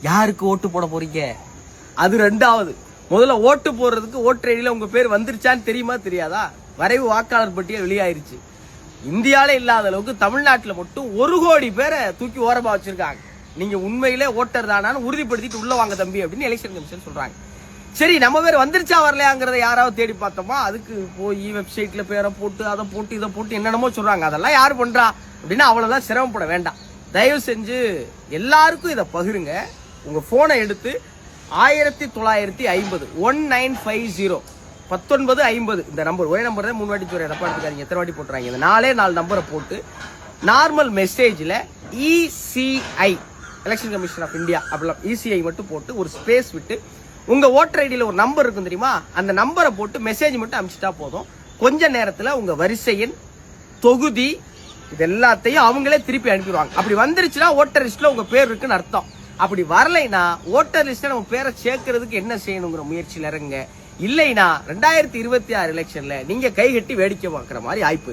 யாருக்கு ஓட்டு போட போறீங்க? அது ரெண்டாவது. முதல்ல ஓட்டு போடுறதுக்கு ஓட்டர் ஐடியில உங்க பேர் வந்துருச்சான்னு தெரியுமா தெரியாதா? வரைவு வாக்காளர் பட்டியல் வெளியாயிருச்சு. இந்தியாவில இல்லாத அளவுக்கு தமிழ்நாட்டில் மட்டும் 1 கோடி பேரை தூக்கி ஓரமா வச்சிருக்காங்க. நீங்க உண்மையிலே ஓட்டர் தானான்னு உறுதிப்படுத்திட்டு உள்ள வாங்க தம்பி அப்படின்னு எலெக்ஷன் கமிஷன் சொல்றாங்க. சரி, நம்ம பேர் வந்துருச்சா வரலையாங்கிறத யாராவது தேடி பார்த்தோமா? அதுக்கு போய் வெப்சைட்ல பேரை போட்டு அதை போட்டு இதை போட்டு என்னென்னமோ சொல்றாங்க. அதெல்லாம் யாரு பண்றா அப்படின்னா அவ்வளவுதான் சிரமப்பட வேண்டாம். தயவு செஞ்சு எல்லாருக்கும் இதை பகிருங்க. உங்க போனை எடுத்து 1950 1950 1950 இந்த நம்பர், ஒரே நம்பர் தான் 3 வாட்டி சொல்றேன், தப்பா எடுத்துக்காதீங்க, எத்தனை வாட்டி போட்டுறாங்க. இந்த 4 நம்பரை போட்டு நார்மல் மெசேஜ்ல ECI election commission of India அப்படிலாம் ECI மட்டும் போட்டு ஒரு ஸ்பேஸ் விட்டு உங்க ஓட்டர் ஐடியில ஒரு நம்பர் இருக்கும் தெரியுமா, அந்த நம்பரை போட்டு மெசேஜ் மட்டும் அனுப்பிச்சிட்டா போதும். கொஞ்ச நேரத்துல உங்க வரிசை எண், தொகுதி இது எல்லாத்தையும் அவங்களே திருப்பி அனுப்பிடுவாங்க. அப்படி வந்துருச்சுன்னா ஓட்டர் லிஸ்ட்ல உங்க பேர் இருக்குன்னு அர்த்தம். அப்படி வரலைன்னா ஓட்டர் லிஸ்ட்ல நம்ம பேரை சேர்க்கறதுக்கு என்ன செய்யணுங்கிற முயற்சியில் இறங்க. இல்லைன்னா 2026 எலெக்ஷன்ல நீங்க கை கட்டி வேடிக்கை பார்க்குற மாதிரி ஆயிப்பு.